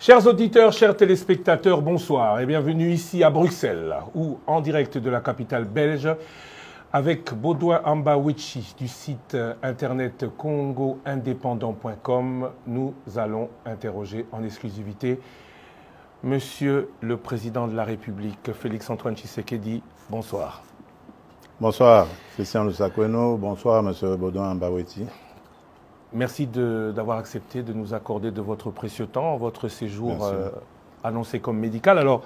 Chers auditeurs, chers téléspectateurs, bonsoir et bienvenue ici à Bruxelles, ou en direct de la capitale belge, avec Baudouin Ambawichi du site internet congoindépendant.com. Nous allons interroger en exclusivité Monsieur le Président de la République, Félix-Antoine Tshisekedi. Bonsoir. Bonsoir, Christian Lusakweno. Bonsoir, Monsieur Baudouin Ambawichi. Merci d'avoir accepté de nous accorder de votre précieux temps, votre séjour annoncé comme médical. Alors,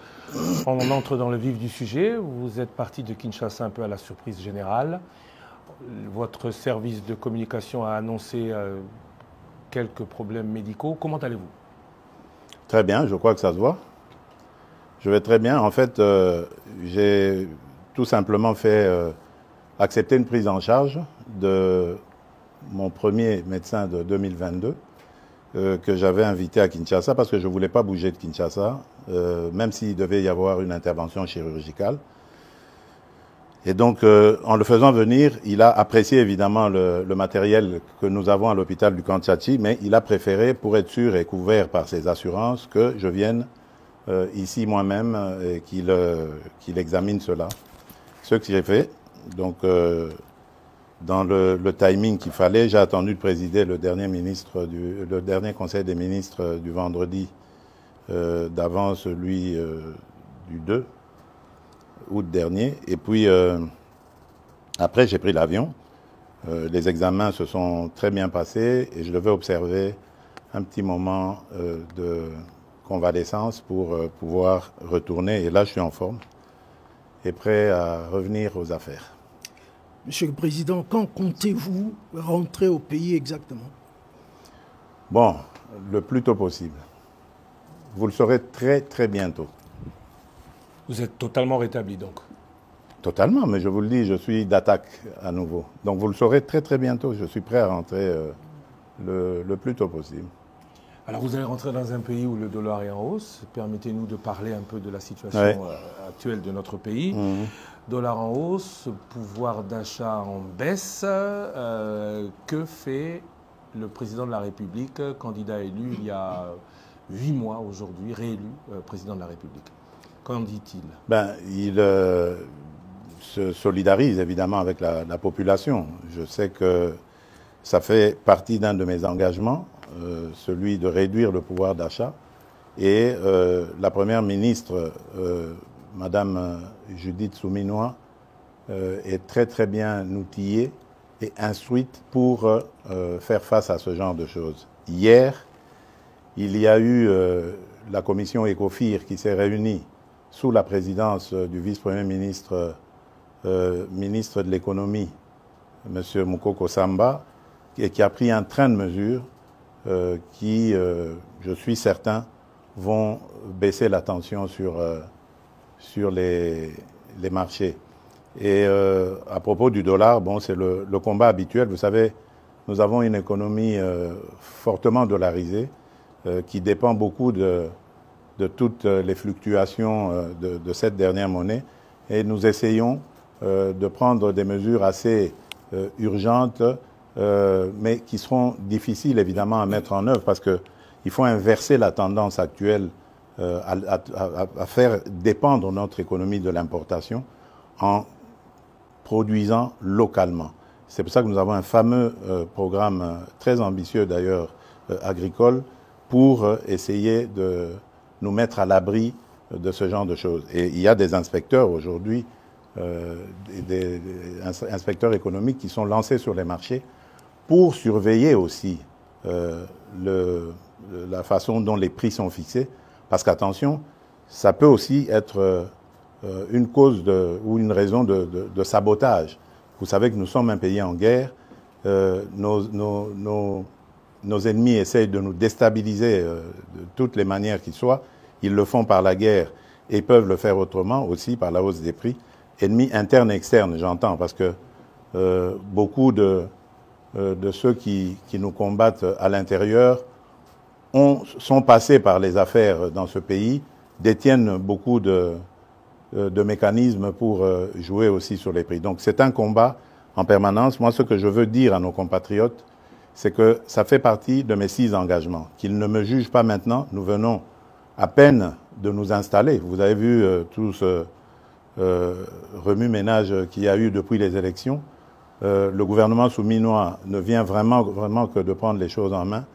on entre dans le vif du sujet. Vous êtes parti de Kinshasa un peu à la surprise générale. Votre service de communication a annoncé quelques problèmes médicaux. Comment allez-vous? Très bien, je crois que ça se voit. Je vais très bien. En fait, j'ai tout simplement fait accepter une prise en charge de mon premier médecin de 2022 que j'avais invité à Kinshasa parce que je ne voulais pas bouger de Kinshasa, même s'il devait y avoir une intervention chirurgicale. Et donc, en le faisant venir, il a apprécié évidemment le matériel que nous avons à l'hôpital du Kantiachi, mais il a préféré, pour être sûr et couvert par ses assurances, que je vienne ici moi-même et qu'il examine cela. Ce que j'ai fait. Donc, dans le timing qu'il fallait, j'ai attendu de présider le dernier conseil des ministres du vendredi d'avant celui du 2 août dernier. Et puis, après, j'ai pris l'avion. Les examens se sont très bien passés et je devais observer un petit moment de convalescence pour pouvoir retourner. Et là, je suis en forme et prêt à revenir aux affaires. Monsieur le Président, quand comptez-vous rentrer au pays exactement? Bon, le plus tôt possible. Vous le saurez très très bientôt. Vous êtes totalement rétabli donc? Totalement, mais je vous le dis, je suis d'attaque à nouveau. Donc vous le saurez très très bientôt. Je suis prêt à rentrer le plus tôt possible. Alors vous allez rentrer dans un pays où le dollar est en hausse. Permettez-nous de parler un peu de la situation actuelle de notre pays. Dollar en hausse, pouvoir d'achat en baisse. Que fait le président de la République, candidat élu il y a 8 mois aujourd'hui, réélu président de la République? Qu'en dit-il? Il se solidarise évidemment avec la population. Je sais que ça fait partie d'un de mes engagements, celui de réduire le pouvoir d'achat. Et la première ministre, Madame Judith Souminois, est très très bien outillée et instruite pour faire face à ce genre de choses. Hier, il y a eu la commission ECOFIR qui s'est réunie sous la présidence du vice-premier ministre, ministre de l'économie, M. Moukoko Samba, et qui a pris un train de mesures qui, je suis certain, vont baisser la tension sur les marchés. Et à propos du dollar, bon, c'est le combat habituel. Vous savez, nous avons une économie fortement dollarisée qui dépend beaucoup de toutes les fluctuations de cette dernière monnaie. Et nous essayons de prendre des mesures assez urgentes, mais qui seront difficiles évidemment à mettre en œuvre parce qu'il faut inverser la tendance actuelle à faire dépendre notre économie de l'importation en produisant localement. C'est pour ça que nous avons un fameux programme très ambitieux d'ailleurs agricole pour essayer de nous mettre à l'abri de ce genre de choses. Et il y a des inspecteurs aujourd'hui, des inspecteurs économiques qui sont lancés sur les marchés pour surveiller aussi la façon dont les prix sont fixés. Parce qu'attention, ça peut aussi être une cause ou une raison de sabotage. Vous savez que nous sommes un pays en guerre. Nos ennemis essayent de nous déstabiliser de toutes les manières qu'ils soient. Ils le font par la guerre et peuvent le faire autrement aussi par la hausse des prix. Ennemis internes et externes, j'entends, parce que beaucoup de ceux qui nous combattent à l'intérieur sont passés par les affaires dans ce pays, détiennent beaucoup de mécanismes pour jouer aussi sur les prix. Donc c'est un combat en permanence. Moi, ce que je veux dire à nos compatriotes, c'est que ça fait partie de mes 6 engagements. Qu'ils ne me jugent pas maintenant. Nous venons à peine de nous installer. Vous avez vu tout ce remue-ménage qu'il y a eu depuis les élections. Le gouvernement souminois ne vient vraiment que de prendre les choses en main,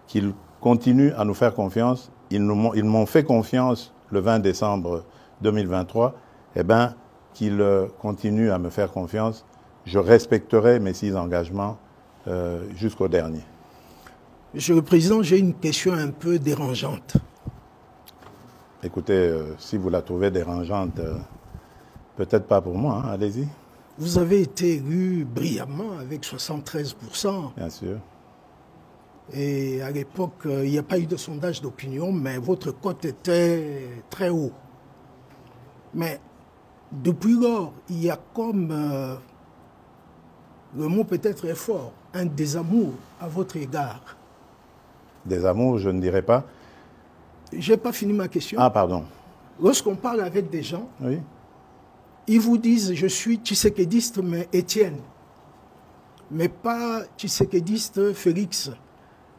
qu'il continue à nous faire confiance. Ils m'ont fait confiance le 20 décembre 2023. Eh bien, qu'ils continuent à me faire confiance. Je respecterai mes 6 engagements jusqu'au dernier. Monsieur le Président, j'ai une question un peu dérangeante. Écoutez, si vous la trouvez dérangeante, peut-être pas pour moi, hein, allez-y. Vous avez été élu brillamment avec 73%. Bien sûr. Et à l'époque, il n'y a pas eu de sondage d'opinion, mais votre cote était très haut. Mais depuis lors, il y a comme, le mot peut-être est fort, un désamour à votre égard. Désamour, je ne dirais pas. Je n'ai pas fini ma question. Ah, pardon. Lorsqu'on parle avec des gens, oui. Ils vous disent, je suis tshisekédiste, mais Étienne. Mais pas tshisekédiste Félix.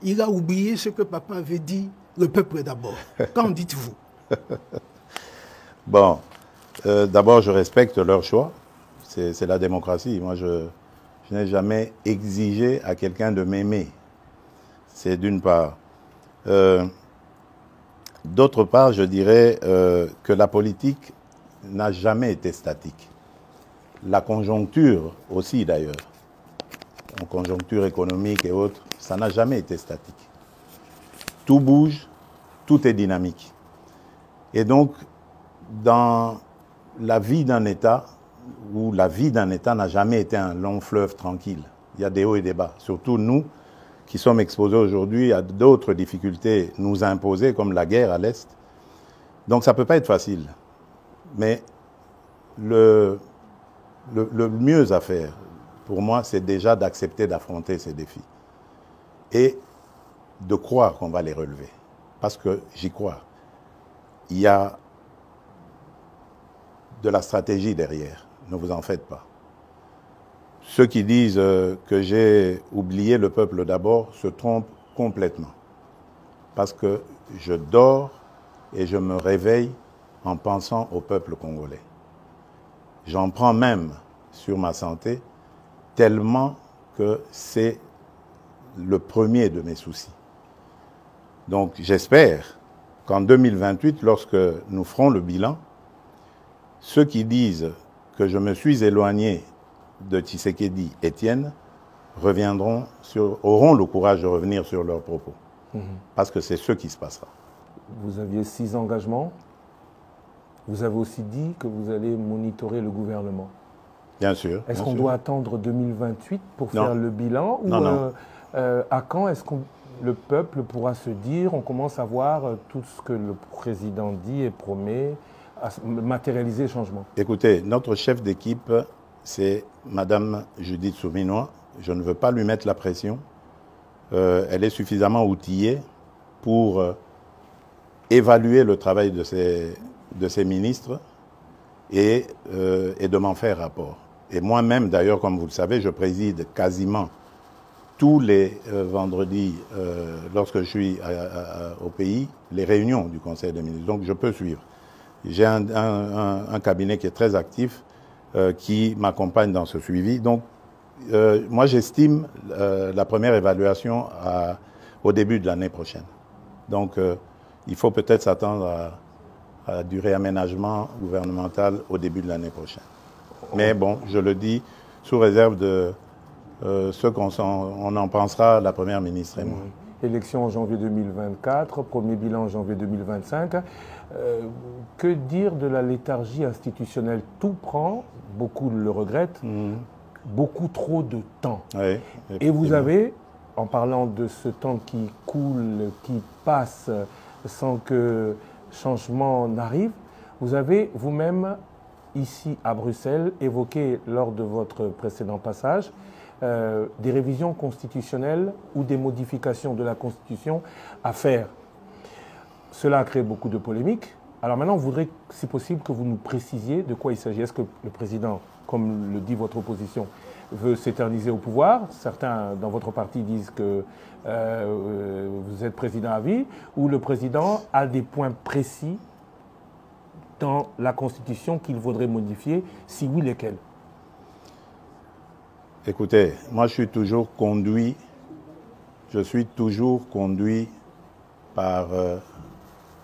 Il a oublié ce que papa avait dit, le peuple d'abord. Qu'en dites-vous? Bon, d'abord, je respecte leur choix. C'est la démocratie. Moi, je n'ai jamais exigé à quelqu'un de m'aimer. C'est d'une part. D'autre part, je dirais que la politique n'a jamais été statique. La conjoncture aussi, d'ailleurs, en conjoncture économique et autres, ça n'a jamais été statique. Tout bouge, tout est dynamique. Et donc, dans la vie d'un État, où la vie d'un État n'a jamais été un long fleuve tranquille, il y a des hauts et des bas. Surtout nous, qui sommes exposés aujourd'hui à d'autres difficultés nous imposées, comme la guerre à l'Est. Donc ça ne peut pas être facile. Mais le mieux à faire, pour moi, c'est déjà d'accepter d'affronter ces défis. Et de croire qu'on va les relever. Parce que j'y crois. Il y a de la stratégie derrière. Ne vous en faites pas. Ceux qui disent que j'ai oublié le peuple d'abord se trompent complètement. Parce que je dors et je me réveille en pensant au peuple congolais. J'en prends même sur ma santé tellement que c'est le premier de mes soucis. Donc j'espère qu'en 2028, lorsque nous ferons le bilan, ceux qui disent que je me suis éloigné de Tshisekedi Étienne auront le courage de revenir sur leurs propos. Parce que c'est ce qui se passera. Vous aviez 6 engagements. Vous avez aussi dit que vous allez monitorer le gouvernement. Bien sûr. Est-ce qu'on doit attendre 2028 pour faire le bilan? Non, non. À quand est-ce que le peuple pourra se dire, on commence à voir tout ce que le président dit et promet, à matérialiser le changement? Écoutez, notre chef d'équipe, c'est Madame Judith Souminois. Je ne veux pas lui mettre la pression. Elle est suffisamment outillée pour évaluer le travail de ses ministres et de m'en faire rapport. Et moi-même, d'ailleurs, comme vous le savez, je préside quasiment tous les vendredis, lorsque je suis au pays, les réunions du Conseil des ministres. Donc, je peux suivre. J'ai un cabinet qui est très actif, qui m'accompagne dans ce suivi. Donc, moi, j'estime la première évaluation au début de l'année prochaine. Donc, il faut peut-être s'attendre à du réaménagement gouvernemental au début de l'année prochaine. Mais bon, je le dis, sous réserve de ce qu'on en pensera, la Première ministre et moi. Élection en janvier 2024, premier bilan en janvier 2025. Que dire de la léthargie institutionnelle? Tout prend, beaucoup le regrettent, beaucoup trop de temps. Oui, et vous avez, en parlant de ce temps qui coule, qui passe sans que changement n'arrive, vous avez vous-même, ici à Bruxelles, évoqué lors de votre précédent passage, des révisions constitutionnelles ou des modifications de la Constitution à faire. Cela a créé beaucoup de polémiques. Alors maintenant, on voudrait, si possible, que vous nous précisiez de quoi il s'agit. Est-ce que le président comme le dit votre opposition, veut s'éterniser au pouvoir. Certains dans votre parti disent que vous êtes président à vie, ou le président a des points précis dans la Constitution qu'il faudrait modifier, si oui, lesquels? Écoutez, moi je suis toujours conduit par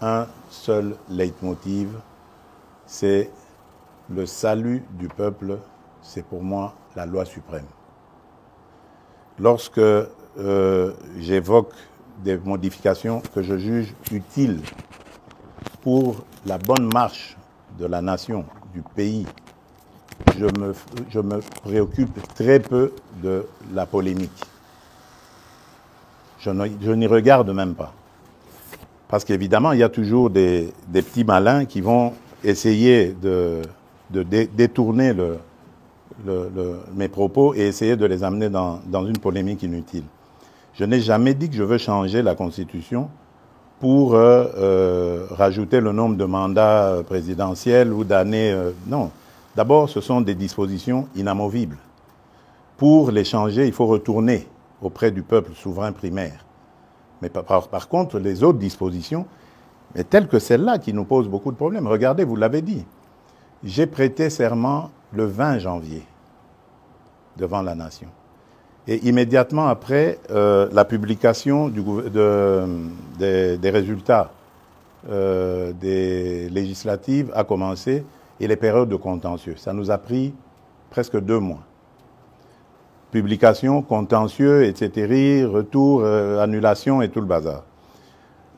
un seul leitmotiv, c'est le salut du peuple, c'est pour moi la loi suprême. Lorsque j'évoque des modifications que je juge utiles pour la bonne marche de la nation, du pays, je me préoccupe très peu de la polémique. Je n'y regarde même pas. Parce qu'évidemment, il y a toujours des petits malins qui vont essayer de détourner mes propos et essayer de les amener dans une polémique inutile. Je n'ai jamais dit que je veux changer la Constitution pour rajouter le nombre de mandats présidentiels ou d'années. Non. D'abord, ce sont des dispositions inamovibles. Pour les changer, il faut retourner auprès du peuple souverain primaire. Mais par contre, les autres dispositions, mais telles que celle-là, qui nous posent beaucoup de problèmes. Regardez, vous l'avez dit, j'ai prêté serment le 20 janvier devant la nation. Et immédiatement après, la publication des résultats des législatives a commencé et les périodes de contentieux. Ça nous a pris presque 2 mois. Publication, contentieux, etc., retour, annulation et tout le bazar.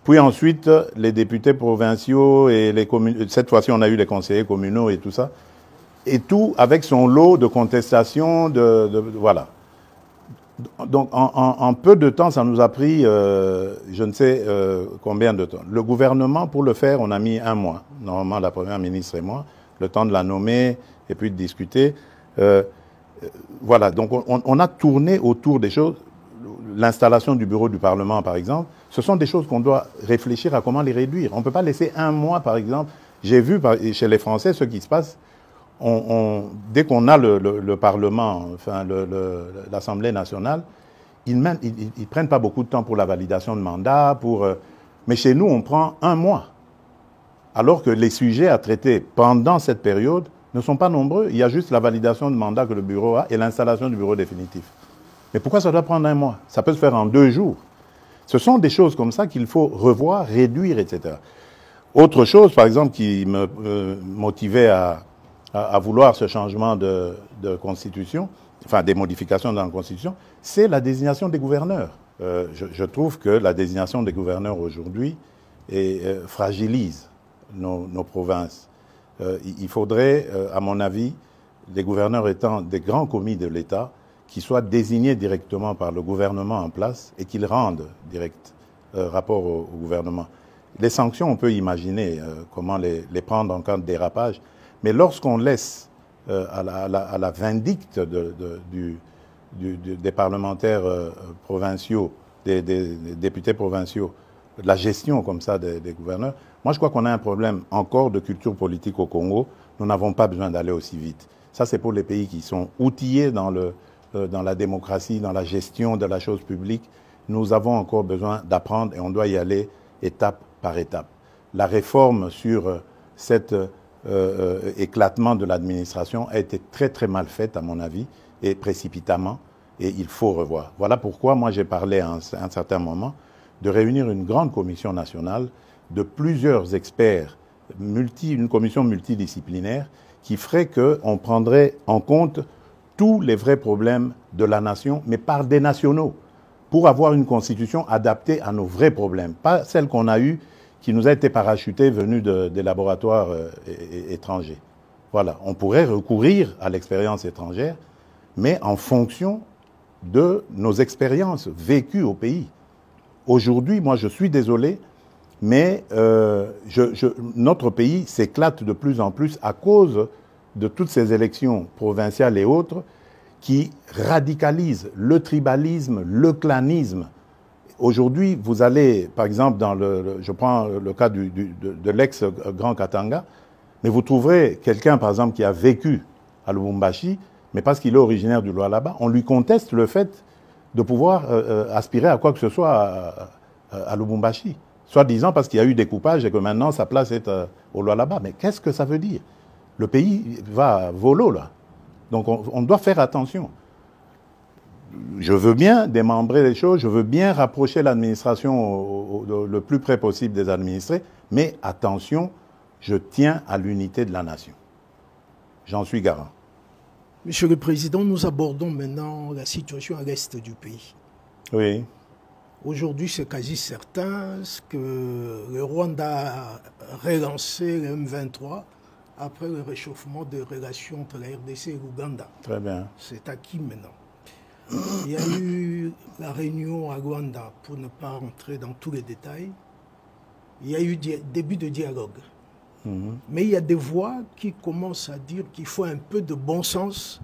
Puis ensuite, les députés provinciaux et les communes, cette fois-ci on a eu les conseillers communaux et tout ça, et tout avec son lot de contestations, voilà. Donc en peu de temps, ça nous a pris, je ne sais combien de temps. Le gouvernement, pour le faire, on a mis 1 mois. Normalement, la première ministre et moi, le temps de la nommer et puis de discuter. Voilà, donc on a tourné autour des choses. L'installation du bureau du Parlement, par exemple, ce sont des choses qu'on doit réfléchir à comment les réduire. On ne peut pas laisser 1 mois, par exemple. J'ai vu chez les Français ce qui se passe. Dès qu'on a le Parlement, enfin l'Assemblée nationale, ils ne prennent pas beaucoup de temps pour la validation de mandat. Mais chez nous, on prend 1 mois. Alors que les sujets à traiter pendant cette période ne sont pas nombreux. Il y a juste la validation de mandat que le bureau a et l'installation du bureau définitif. Mais pourquoi ça doit prendre 1 mois? Ça peut se faire en 2 jours. Ce sont des choses comme ça qu'il faut revoir, réduire, etc. Autre chose, par exemple, qui me motivait à vouloir ce changement de constitution, enfin des modifications dans la constitution, c'est la désignation des gouverneurs. Je trouve que la désignation des gouverneurs aujourd'hui fragilise nos provinces. Il faudrait, à mon avis, les gouverneurs étant des grands commis de l'État, qui soient désignés directement par le gouvernement en place et qu'ils rendent direct rapport au gouvernement. Les sanctions, on peut imaginer comment les prendre en cas de dérapage, mais lorsqu'on laisse à la vindicte des parlementaires provinciaux, des députés provinciaux, la gestion comme ça des gouverneurs, moi je crois qu'on a un problème encore de culture politique au Congo. Nous n'avons pas besoin d'aller aussi vite. Ça, c'est pour les pays qui sont outillés dans la démocratie, dans la gestion de la chose publique. Nous avons encore besoin d'apprendre et on doit y aller étape par étape. La réforme sur cet éclatement de l'administration a été très très mal faite à mon avis et précipitamment et il faut revoir. Voilà pourquoi moi j'ai parlé à un certain moment de réunir une grande commission nationale de plusieurs experts, une commission multidisciplinaire qui ferait qu'on prendrait en compte tous les vrais problèmes de la nation, mais par des nationaux, pour avoir une constitution adaptée à nos vrais problèmes, pas celle qu'on a eue, qui nous a été parachutée venue des laboratoires étrangers. Voilà, on pourrait recourir à l'expérience étrangère, mais en fonction de nos expériences vécues au pays. Aujourd'hui, moi je suis désolé, mais notre pays s'éclate de plus en plus à cause de toutes ces élections provinciales et autres qui radicalisent le tribalisme, le clanisme. Aujourd'hui, vous allez, par exemple, je prends le cas de l'ex-Grand Katanga, mais vous trouverez quelqu'un, par exemple, qui a vécu à Lubumbashi, mais parce qu'il est originaire du Lualaba, on lui conteste le fait de pouvoir aspirer à quoi que ce soit à Lubumbashi. Soit disant parce qu'il y a eu découpage et que maintenant sa place est au Lualaba. Mais qu'est-ce que ça veut dire? Le pays va volo là. Donc on doit faire attention. Je veux bien démembrer les choses, je veux bien rapprocher l'administration le plus près possible des administrés, mais attention, je tiens à l'unité de la nation. J'en suis garant. Monsieur le Président, nous abordons maintenant la situation à l'est du pays. Oui. Aujourd'hui, c'est quasi certain que le Rwanda a relancé le M23 après le réchauffement des relations entre la RDC et l'Ouganda. Très bien. C'est acquis maintenant. Il y a eu la réunion à Rwanda, pour ne pas rentrer dans tous les détails. Il y a eu début de dialogue. Mais il y a des voix qui commencent à dire qu'il faut un peu de bon sens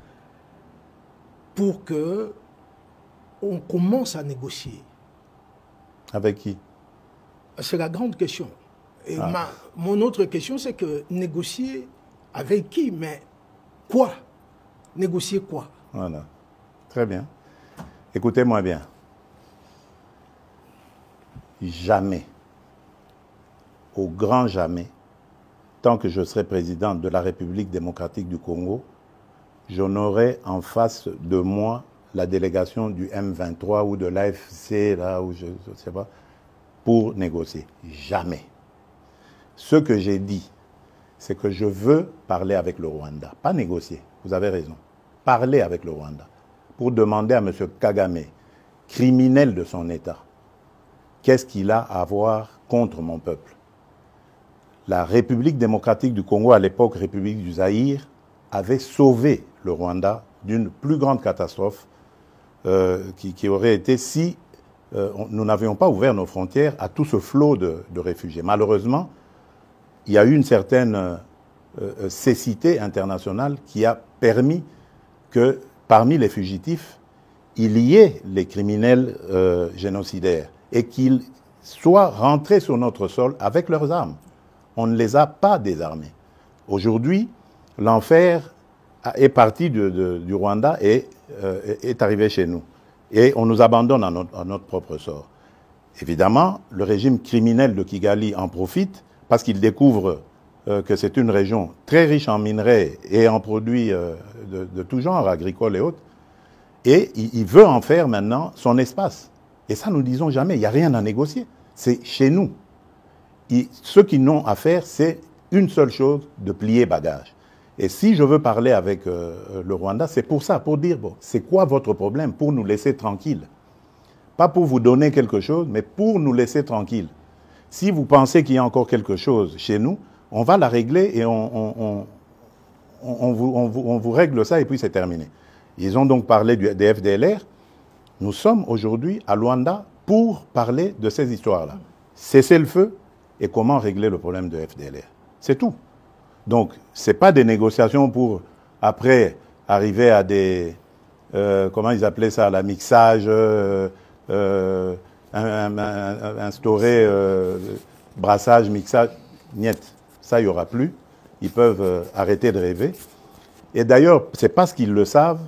pour qu'on commence à négocier. Avec qui? C'est la grande question. Et mon autre question, c'est que négocier avec qui? Mais quoi? Négocier quoi? Voilà. Très bien. Écoutez-moi bien. Jamais, au grand jamais, tant que je serai président de la République démocratique du Congo, je n'aurai en face de moi la délégation du M23 ou de l'AFC, là où je ne sais pas, pour négocier. Jamais. Ce que j'ai dit, c'est que je veux parler avec le Rwanda. Pas négocier, vous avez raison. Parler avec le Rwanda. Pour demander à M. Kagame, criminel de son État, qu'est-ce qu'il a à voir contre mon peuple? La République démocratique du Congo, à l'époque République du Zaïre, avait sauvé le Rwanda d'une plus grande catastrophe qui aurait été si nous n'avions pas ouvert nos frontières à tout ce flot de réfugiés. Malheureusement, il y a eu une certaine cécité internationale qui a permis que parmi les fugitifs, il y ait les criminels génocidaires et qu'ils soient rentrés sur notre sol avec leurs armes. On ne les a pas désarmés. Aujourd'hui, l'enfer est parti du Rwanda et est arrivé chez nous. Et on nous abandonne à notre propre sort. Évidemment, le régime criminel de Kigali en profite parce qu'il découvre que c'est une région très riche en minerais et en produits de tout genre, agricoles et autres. Et il veut en faire maintenant son espace. Et ça, nous ne disons jamais, il n'y a rien à négocier. C'est chez nous. Ce qu'ils n'ont à faire, c'est une seule chose, de plier bagage. Et si je veux parler avec le Rwanda, c'est pour ça, pour dire, bon, c'est quoi votre problème? Pour nous laisser tranquilles. Pas pour vous donner quelque chose, mais pour nous laisser tranquilles. Si vous pensez qu'il y a encore quelque chose chez nous, on va la régler et on vous règle ça et puis c'est terminé. Ils ont donc parlé des FDLR. Nous sommes aujourd'hui à Luanda pour parler de ces histoires-là. Cesser le feu et comment régler le problème de FDLR. C'est tout. Donc, ce n'est pas des négociations pour, après, arriver à des... comment ils appelaient ça? La mixage, instaurer brassage, mixage. Niet. Ça, il n'y aura plus. Ils peuvent arrêter de rêver. Et d'ailleurs, c'est parce qu'ils le savent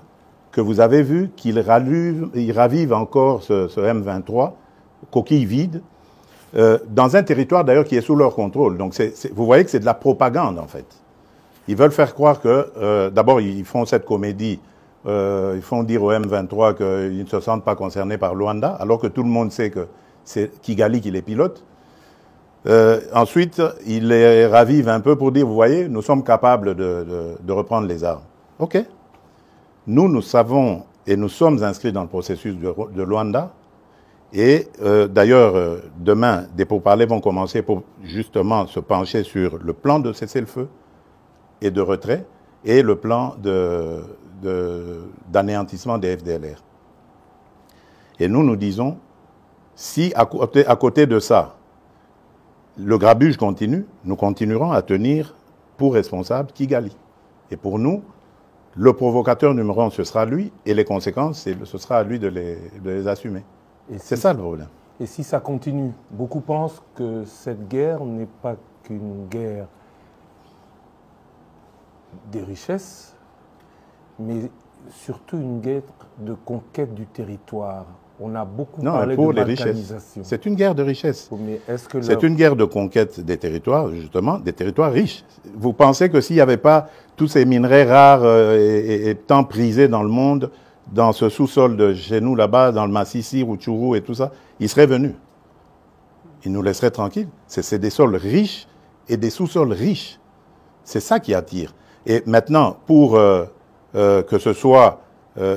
que vous avez vu qu'ils ravivent encore ce M23, coquille vide, dans un territoire d'ailleurs qui est sous leur contrôle. Donc vous voyez que c'est de la propagande en fait. Ils veulent faire croire que, d'abord ils font cette comédie, ils font dire au M23 qu'ils ne se sentent pas concernés par Luanda, alors que tout le monde sait que c'est Kigali qui les pilote. Ensuite, ils les ravivent un peu pour dire, vous voyez, nous sommes capables de reprendre les armes. OK. Nous savons et nous sommes inscrits dans le processus de Luanda. Et d'ailleurs, demain, des pourparlers vont commencer pour justement se pencher sur le plan de cessez-le-feu et de retrait et le plan d'anéantissement des FDLR. Et nous disons, si à côté de ça, le grabuge continue, nous continuerons à tenir pour responsable Kigali. Et pour nous, le provocateur numéro 1, ce sera lui, et les conséquences, ce sera à lui de les assumer. C'est ça le problème. Et si ça continue, beaucoup pensent que cette guerre n'est pas qu'une guerre des richesses, mais surtout une guerre de conquête du territoire. On a beaucoup Non, parlé pour de les balkanisation. richesses. C'est une guerre de richesse. Mais est-ce que C'est une guerre de conquête des territoires, justement, des territoires riches. Vous pensez que s'il n'y avait pas tous ces minerais rares et tant prisés dans le monde, dans ce sous-sol de chez nous là-bas, dans le Massissi, Rutshuru et tout ça, ils seraient venus. Ils nous laisseraient tranquilles. C'est des sols riches et des sous-sols riches. C'est ça qui attire. Et maintenant, pour que ce soit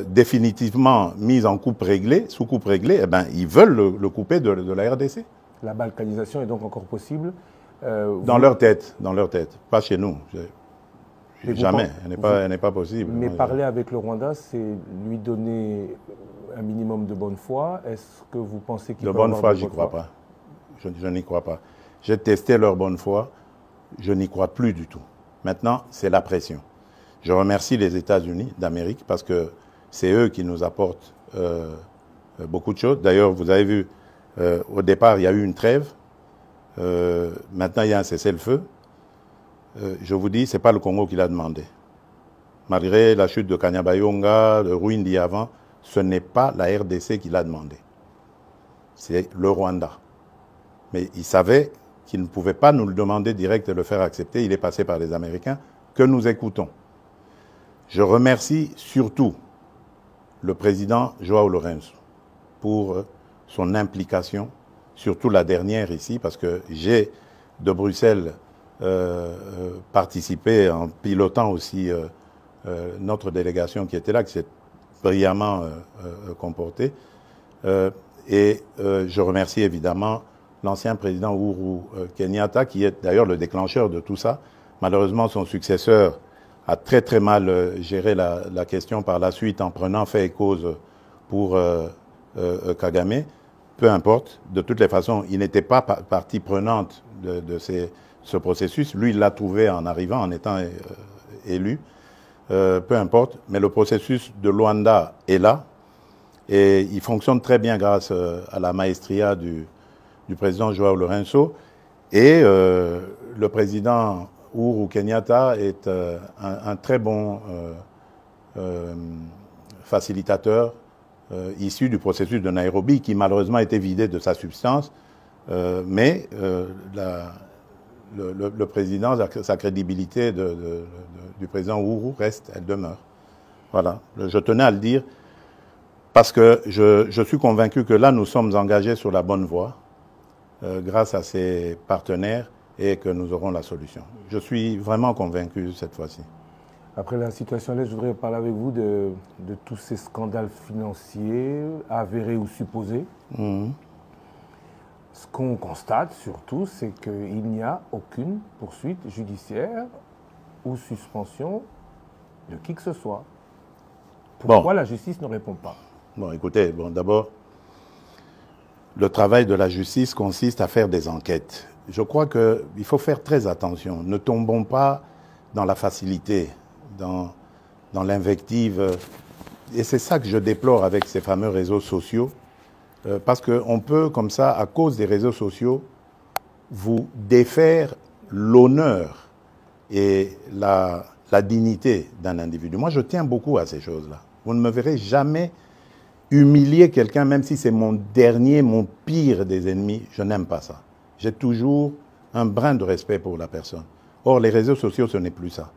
définitivement mis en coupe réglée, sous coupe réglée, eh ben, ils veulent le couper de la RDC. La balkanisation est donc encore possible Dans leur tête, pas chez nous. Jamais, elle n'est pas possible. Mais parler avec le Rwanda, c'est lui donner un minimum de bonne foi. Est-ce que vous pensez qu'il peut avoir de bonne foi? J'y crois pas. Je n'y crois pas. J'ai testé leur bonne foi, je n'y crois plus du tout. Maintenant, c'est la pression. Je remercie les États-Unis d'Amérique parce que c'est eux qui nous apportent beaucoup de choses. D'ailleurs, vous avez vu, au départ, il y a eu une trêve. Maintenant, il y a un cessez-le-feu. Je vous dis, ce n'est pas le Congo qui l'a demandé. Malgré la chute de Kanyabayonga, de Rwindi avant, ce n'est pas la RDC qui l'a demandé. C'est le Rwanda. Mais il savait qu'il ne pouvait pas nous le demander direct et le faire accepter. Il est passé par les Américains que nous écoutons. Je remercie surtout le président João Lourenço pour son implication, surtout la dernière ici, parce que j'ai de Bruxelles participé en pilotant aussi notre délégation qui était là, qui s'est brillamment comportée. Et je remercie évidemment l'ancien président Uhuru Kenyatta, qui est d'ailleurs le déclencheur de tout ça. Malheureusement, son successeur a très très mal géré la question par la suite en prenant fait et cause pour Kagame. Peu importe, de toutes les façons, il n'était pas partie prenante de ce processus. Lui, il l'a trouvé en arrivant, en étant élu. Peu importe, mais le processus de Luanda est là et il fonctionne très bien grâce à la maestria du président João Lourenço. Et le président Uhuru Kenyatta est un très bon facilitateur issu du processus de Nairobi, qui malheureusement a été vidé de sa substance, mais le président, sa crédibilité du président Uhuru reste, elle demeure. Voilà, je tenais à le dire, parce que je suis convaincu que là, nous sommes engagés sur la bonne voie, grâce à ces partenaires, et que nous aurons la solution. Je suis vraiment convaincu cette fois-ci. Après la situation là, je voudrais parler avec vous de tous ces scandales financiers, avérés ou supposés. Mmh. Ce qu'on constate surtout, c'est qu'il n'y a aucune poursuite judiciaire ou suspension de qui que ce soit. Pourquoi la justice ne répond pas? Bon, écoutez, d'abord, le travail de la justice consiste à faire des enquêtes. Je crois qu'il faut faire très attention. Ne tombons pas dans la facilité, dans l'invective. Et c'est ça que je déplore avec ces fameux réseaux sociaux. Parce qu'on peut, comme ça, à cause des réseaux sociaux, vous défaire l'honneur et la dignité d'un individu. Moi, je tiens beaucoup à ces choses-là. Vous ne me verrez jamais humilier quelqu'un, même si c'est mon dernier, mon pire des ennemis. Je n'aime pas ça. J'ai toujours un brin de respect pour la personne. Or, les réseaux sociaux, ce n'est plus ça.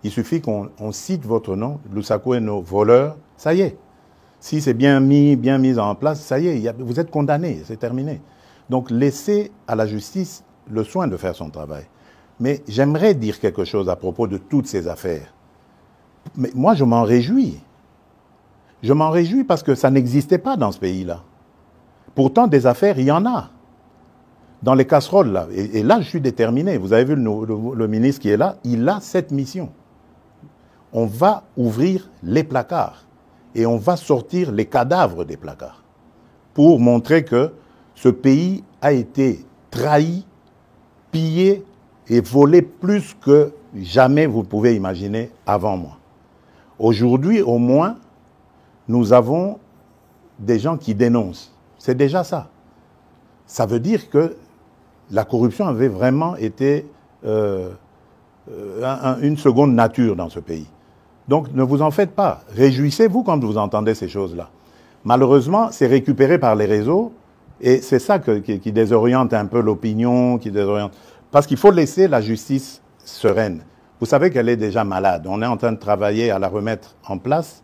Il suffit qu'on cite votre nom, Lusaku et nos voleurs, ça y est. Si c'est bien mis en place, ça y est, vous êtes condamné, c'est terminé. Donc, laissez à la justice le soin de faire son travail. Mais j'aimerais dire quelque chose à propos de toutes ces affaires. Mais moi, je m'en réjouis. Je m'en réjouis parce que ça n'existait pas dans ce pays-là. Pourtant, des affaires, il y en a. Dans les casseroles, là. Et là, je suis déterminé. Vous avez vu le ministre qui est là, il a cette mission. On va ouvrir les placards et on va sortir les cadavres des placards pour montrer que ce pays a été trahi, pillé et volé plus que jamais vous pouvez imaginer avant moi. Aujourd'hui, au moins, nous avons des gens qui dénoncent. C'est déjà ça. Ça veut dire que la corruption avait vraiment été une seconde nature dans ce pays. Donc ne vous en faites pas. Réjouissez-vous quand vous entendez ces choses-là. Malheureusement, c'est récupéré par les réseaux et c'est ça qui désoriente un peu l'opinion, parce qu'il faut laisser la justice sereine. Vous savez qu'elle est déjà malade. On est en train de travailler à la remettre en place.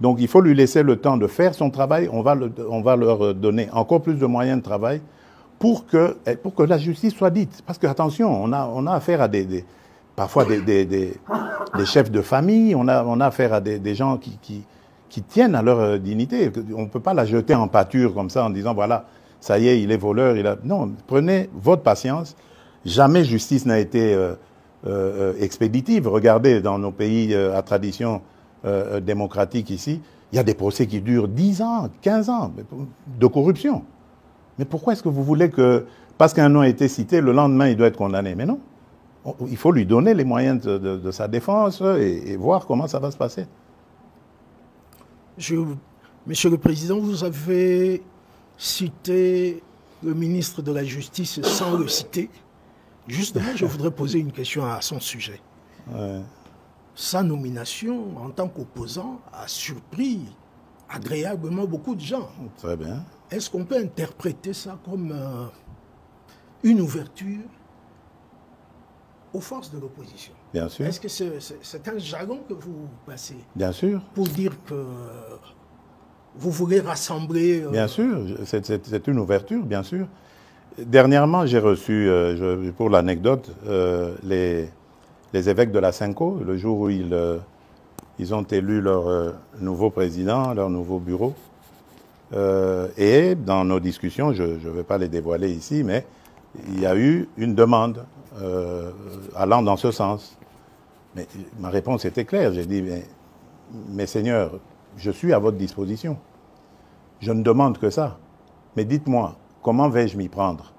Donc il faut lui laisser le temps de faire son travail. On va leur donner encore plus de moyens de travail pour que la justice soit dite. Parce que, attention, on a affaire à parfois des chefs de famille, on a affaire à des gens qui tiennent à leur dignité. On ne peut pas la jeter en pâture comme ça en disant, voilà, ça y est, il est voleur. Non, prenez votre patience. Jamais justice n'a été expéditive. Regardez, dans nos pays à tradition démocratique ici, il y a des procès qui durent 10 ans, 15 ans de corruption. Mais pourquoi est-ce que vous voulez que, parce qu'un nom a été cité, le lendemain, il doit être condamné? Mais non. Il faut lui donner les moyens de sa défense et voir comment ça va se passer. Monsieur le Président, vous avez cité le ministre de la Justice sans le citer. Justement, je voudrais poser une question à son sujet. Ouais. Sa nomination en tant qu'opposant a surpris agréablement beaucoup de gens. Très bien. Est-ce qu'on peut interpréter ça comme une ouverture aux forces de l'opposition? Bien sûr. Est-ce que c'est un jargon que vous passez? Bien sûr. Pour dire que vous voulez rassembler... Bien sûr, c'est une ouverture, bien sûr. Dernièrement, j'ai reçu, pour l'anecdote, les évêques de la Cinco, le jour où ils ont élu leur nouveau président, leur nouveau bureau. Et dans nos discussions, je ne vais pas les dévoiler ici, mais il y a eu une demande allant dans ce sens. Mais ma réponse était claire. J'ai dit, mais Seigneur, je suis à votre disposition. Je ne demande que ça. Mais dites-moi, comment vais-je m'y prendre?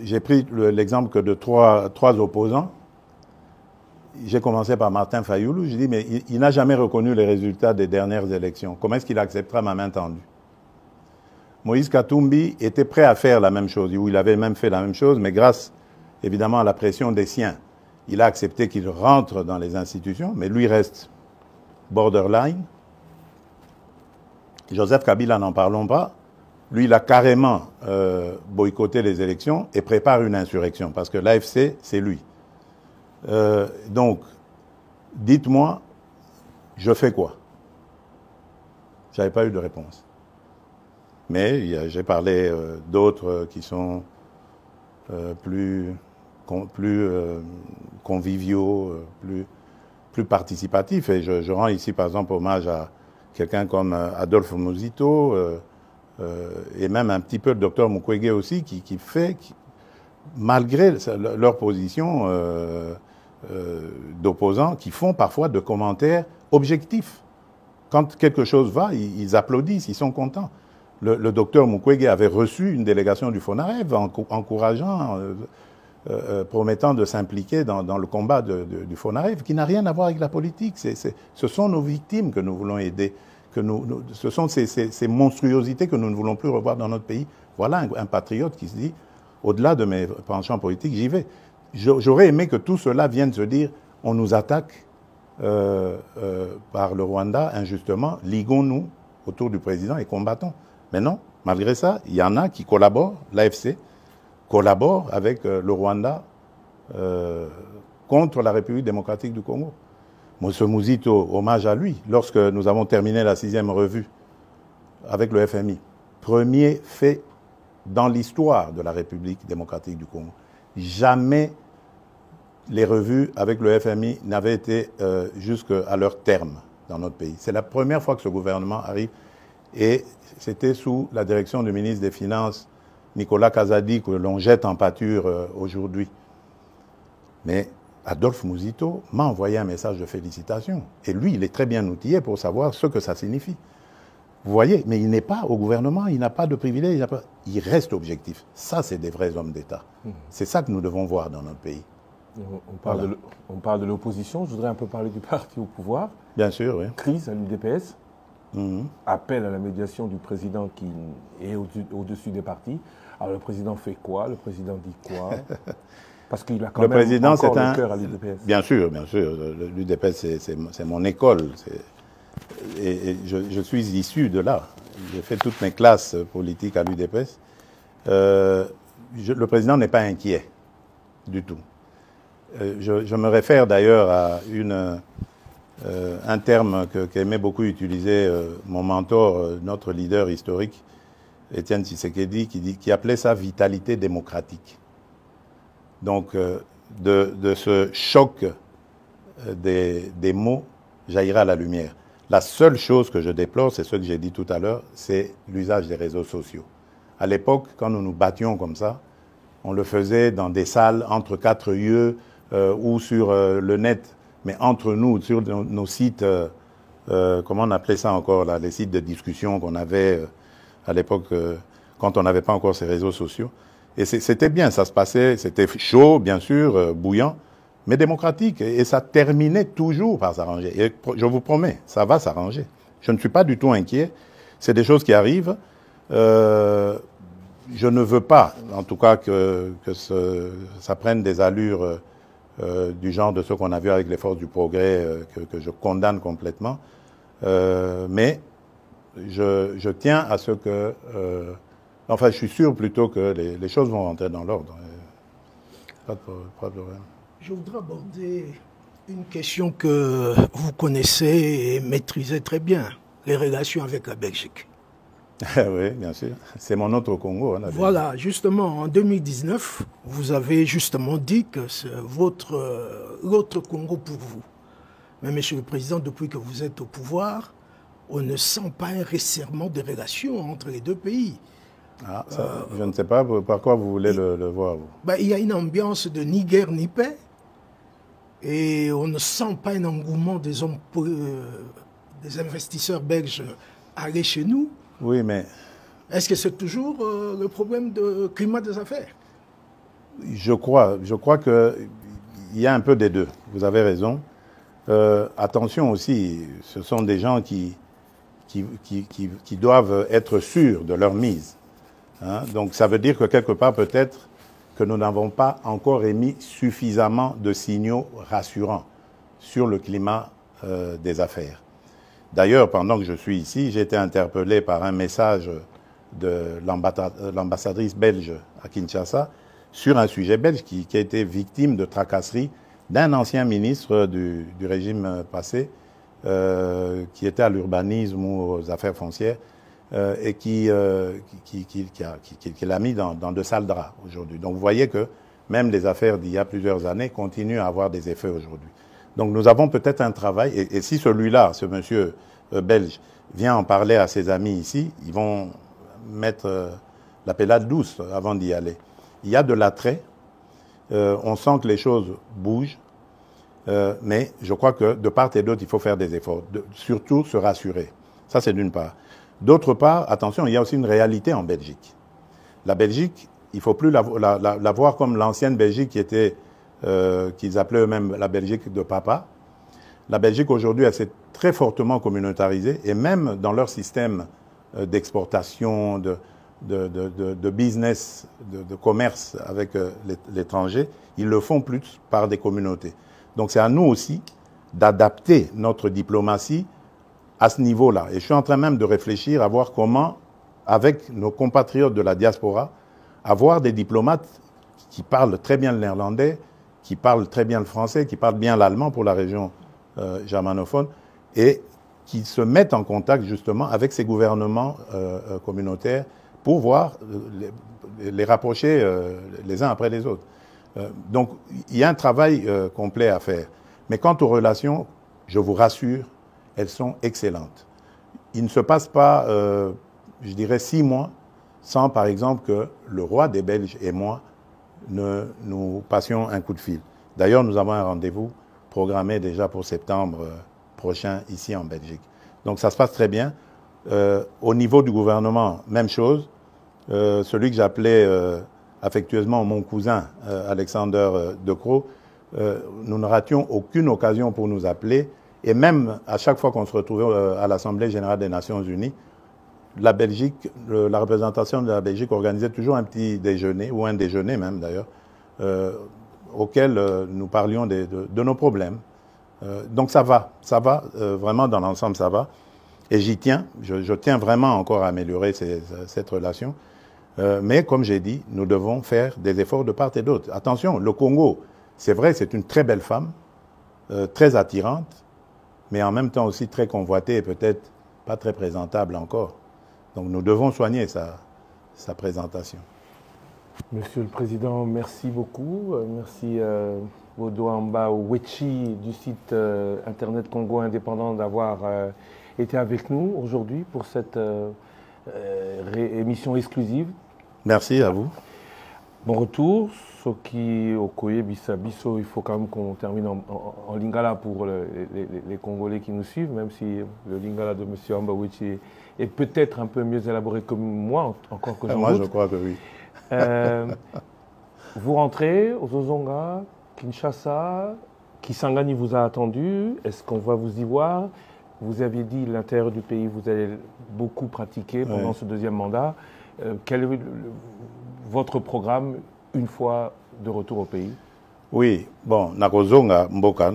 J'ai pris l'exemple que de trois opposants. J'ai commencé par Martin Fayoulou. J'ai dit, mais il n'a jamais reconnu les résultats des dernières élections. Comment est-ce qu'il acceptera ma main tendue? Moïse Katumbi était prêt à faire la même chose, ou il avait même fait la même chose, mais grâce, évidemment, à la pression des siens, il a accepté qu'il rentre dans les institutions, mais lui reste borderline. Joseph Kabila, n'en parlons pas. Lui, il a carrément boycotté les élections et prépare une insurrection, parce que l'AFC, c'est lui. Donc, dites-moi, je fais quoi? Je n'avais pas eu de réponse. Mais j'ai parlé d'autres qui sont plus conviviaux, plus participatifs. Et je rends ici, par exemple, hommage à quelqu'un comme Adolphe Muzito et même un petit peu le docteur Mukwege aussi, qui malgré leur position d'opposants, qui font parfois de commentaires objectifs. Quand quelque chose va, ils applaudissent, ils sont contents. Le docteur Mukwege avait reçu une délégation du FONAREV encourageant, promettant de s'impliquer dans le combat du FONAREV, qui n'a rien à voir avec la politique. Ce sont nos victimes que nous voulons aider. Ce sont ces monstruosités que nous ne voulons plus revoir dans notre pays. Voilà un patriote qui se dit, au-delà de mes penchants politiques, j'y vais. J'aurais aimé que tout cela vienne se dire, on nous attaque par le Rwanda injustement, liguons-nous autour du président et combattons. Mais non, malgré ça, il y en a qui collaborent, l'AFC collabore avec le Rwanda contre la République démocratique du Congo. Moussa Muzito, hommage à lui, lorsque nous avons terminé la 6e revue avec le FMI, premier fait dans l'histoire de la République démocratique du Congo. Jamais les revues avec le FMI n'avaient été jusqu'à leur terme dans notre pays. C'est la première fois que ce gouvernement arrive et c'était sous la direction du ministre des Finances, Nicolas Kazadi, que l'on jette en pâture aujourd'hui. Mais Adolphe Muzito m'a envoyé un message de félicitations. Et lui, il est très bien outillé pour savoir ce que ça signifie. Vous voyez, mais il n'est pas au gouvernement, il n'a pas de privilège, il reste objectif. Ça, c'est des vrais hommes d'État. C'est ça que nous devons voir dans notre pays. On parle de l'opposition, je voudrais un peu parler du parti au pouvoir. Bien sûr, oui. Crise à l'UDPS, appel à la médiation du président qui est au-dessus des partis. Alors le président fait quoi? Le président dit quoi? Parce qu'il a quand Le même président, encore c'est le cœur à l'UDPS. Bien sûr, bien sûr. L'UDPS, c'est mon école. Et je suis issu de là. J'ai fait toutes mes classes politiques à l'UDPS. Le président n'est pas inquiet du tout. Je me réfère d'ailleurs à un terme qu'aimait beaucoup utiliser mon mentor, notre leader historique, Étienne Tshisekedi, qui appelait ça vitalité démocratique. Donc, de ce choc des mots jaillira la lumière. La seule chose que je déplore, c'est ce que j'ai dit tout à l'heure, c'est l'usage des réseaux sociaux. À l'époque, quand nous nous battions comme ça, on le faisait dans des salles entre quatre yeux ou sur le net, mais entre nous, sur nos sites, comment on appelait ça encore, là, les sites de discussion qu'on avait à l'époque, quand on n'avait pas encore ces réseaux sociaux. Et c'était bien, ça se passait, c'était chaud, bien sûr, bouillant, mais démocratique. Et ça terminait toujours par s'arranger. Et je vous promets, ça va s'arranger. Je ne suis pas du tout inquiet. C'est des choses qui arrivent. Je ne veux pas, en tout cas, que ça prenne des allures du genre de ce qu'on a vu avec les forces du progrès, que je condamne complètement. Mais je tiens à ce que... enfin, je suis sûr plutôt que les choses vont rentrer dans l'ordre. Pas de problème. Je voudrais aborder une question que vous connaissez et maîtrisez très bien, les relations avec la Belgique. Oui, bien sûr. C'est mon autre Congo. Hein, voilà, justement, en 2019, vous avez justement dit que c'est l'autre Congo pour vous. Mais, Monsieur le Président, depuis que vous êtes au pouvoir, on ne sent pas un resserrement des relations entre les deux pays. Ah, ça, je ne sais pas par quoi vous voulez le voir. Vous. Il y a une ambiance de ni guerre ni paix. Et on ne sent pas un engouement des investisseurs belges à aller chez nous. Oui, mais... Est-ce que c'est toujours le problème de climat des affaires? Je crois qu'il y a un peu des deux. Vous avez raison. Attention aussi, ce sont des gens qui doivent être sûrs de leur mise. Hein? Donc ça veut dire que quelque part, peut-être, que nous n'avons pas encore émis suffisamment de signaux rassurants sur le climat des affaires. D'ailleurs, pendant que je suis ici, j'ai été interpellé par un message de l'ambassadrice belge à Kinshasa sur un sujet belge qui a été victime de tracasseries d'un ancien ministre du régime passé qui était à l'urbanisme ou aux affaires foncières et qui l'a mis dans de sales draps aujourd'hui. Donc vous voyez que même les affaires d'il y a plusieurs années continuent à avoir des effets aujourd'hui. Donc nous avons peut-être un travail, et si celui-là, ce monsieur belge, vient en parler à ses amis ici, ils vont mettre la pelade douce avant d'y aller. Il y a de l'attrait, on sent que les choses bougent, mais je crois que de part et d'autre, il faut faire des efforts, surtout se rassurer. Ça, c'est d'une part. D'autre part, attention, il y a aussi une réalité en Belgique. La Belgique, il ne faut plus la voir comme l'ancienne Belgique qui était, qu'ils appelaient eux-mêmes la Belgique de papa. La Belgique aujourd'hui, elle s'est très fortement communautarisée et même dans leur système d'exportation, de business, de commerce avec l'étranger, ils le font plus par des communautés. Donc c'est à nous aussi d'adapter notre diplomatie à ce niveau-là. Et je suis en train même de réfléchir à voir comment, avec nos compatriotes de la diaspora, avoir des diplomates qui parlent très bien le néerlandais, qui parlent très bien le français, qui parlent bien l'allemand pour la région germanophone, et qui se mettent en contact justement avec ces gouvernements communautaires pour voir les rapprocher les uns après les autres. Donc il y a un travail complet à faire. Mais quant aux relations, je vous rassure, elles sont excellentes. Il ne se passe pas, je dirais, 6 mois sans, par exemple, que le roi des Belges et moi nous passions un coup de fil. D'ailleurs, nous avons un rendez-vous programmé déjà pour septembre prochain ici en Belgique. Donc ça se passe très bien. Au niveau du gouvernement, même chose. Celui que j'appelais affectueusement mon cousin, Alexander De Croo, nous ne rations aucune occasion pour nous appeler. Et même à chaque fois qu'on se retrouvait à l'Assemblée générale des Nations unies, la Belgique, la représentation de la Belgique organisait toujours un petit déjeuner, ou un déjeuner même d'ailleurs, auquel nous parlions de nos problèmes. Donc ça va, vraiment dans l'ensemble ça va. Et j'y tiens, je tiens vraiment encore à améliorer cette relation. Mais comme j'ai dit, nous devons faire des efforts de part et d'autre. Attention, le Congo, c'est vrai, c'est une très belle femme, très attirante, mais en même temps aussi très convoitée et peut-être pas très présentable encore. Donc nous devons soigner sa présentation. Monsieur le Président, merci beaucoup. Merci Bodoamba Wechi du site Internet Congo Indépendant d'avoir été avec nous aujourd'hui pour cette émission exclusive. Merci à vous. Bon retour. Soki Okoye Bisso, il faut quand même qu'on termine en lingala pour les Congolais qui nous suivent, même si le lingala de M. Ambawichi est peut-être un peu mieux élaboré que moi, encore que j'en Moi, doute. je crois que oui. Vous rentrez aux Ozonga, Kinshasa, Kisangani vous a attendu. Est-ce qu'on va vous y voir? Vous aviez dit l'intérieur du pays, vous allez beaucoup pratiquer pendant ce deuxième mandat. Quel est votre programme une fois de retour au pays? Oui, bon, nakozonga mboka,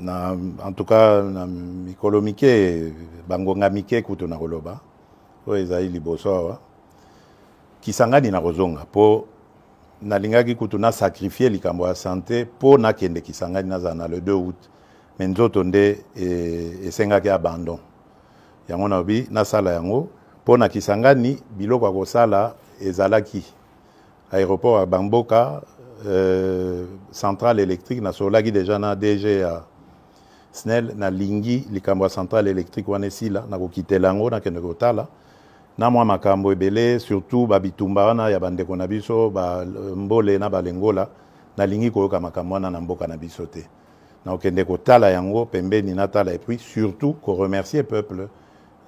en tout cas, na mikolo mike, bangonga mike kutu na koloba, o ezali liboso awa. Kisangani nakozonga, po nalingaki kutu na sacrifier likambo ya santé, po nakende Kisangani nazana le 2 août, mais nzoto nde esengaki abandon. Yango nabi, nasala yango, po na Kisangani, biloko ya kosala ezalaki. Aéroport à Bamboka, centrale électrique, na solaki déjà na DG à SNEL, na lingi, likambo ya centrale électrique wanesila, na kokitela yango, na kende kotala. Na mwa makambo ebele, surtout babitumba wana ya bandeko na biso, mbole na balengola, na lingi koyoka makambo wana na mboka na biso te. Na okende kotala yango, pembeni na tala, et puis surtout, ko remercier peuple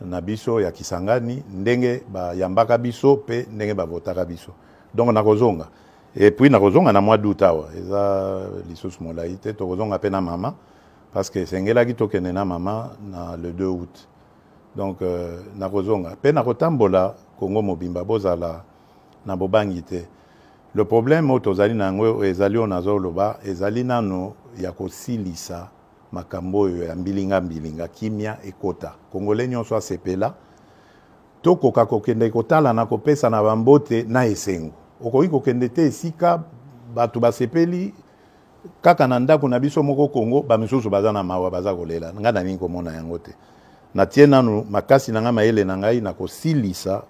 na biso ya Kisangani, ndenge ba yambaka biso, pe ndenge ba votaka biso. Donc nakozonga. Et puis nakozonga na mwa d'août awa. Eza lisusu molai te, tokozonga pe na mama, parce que sengelaki tokende na mama na le 2 août. Donc nakozonga. Pe nakotambola Congo mobimba bozala na bobangi te. Le problème tozali nango ezali onazoloba ezali nano ya kosilisa makambo ya mbilinga kimia ekota. Congolais nyonso asepela tokoka kokende kotala na kopesa na bambote na esengo. Okoki kokende te esika batu basepeli kaka na ndako na biso moko Congo bamisusu baza na mawa baza kolela nga na nini komona yango te. Na tie nanu makasi na nga mayele na ngai na kosilisa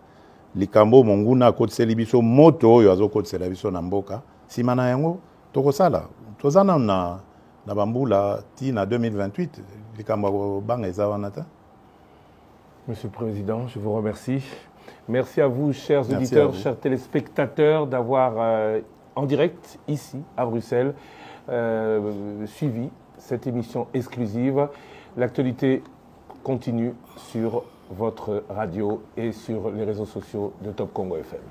likambo monguna akotiseli biso moto oyo azokotisela biso na mboka sima na yango tokosala tozana na bambula ti na 2028 likambo banga eza wana ta. Monsieur le Président, je vous remercie. Merci à vous, chers auditeurs, chers téléspectateurs, d'avoir en direct, ici, à Bruxelles, suivi cette émission exclusive. L'actualité continue sur votre radio et sur les réseaux sociaux de Top Congo FM.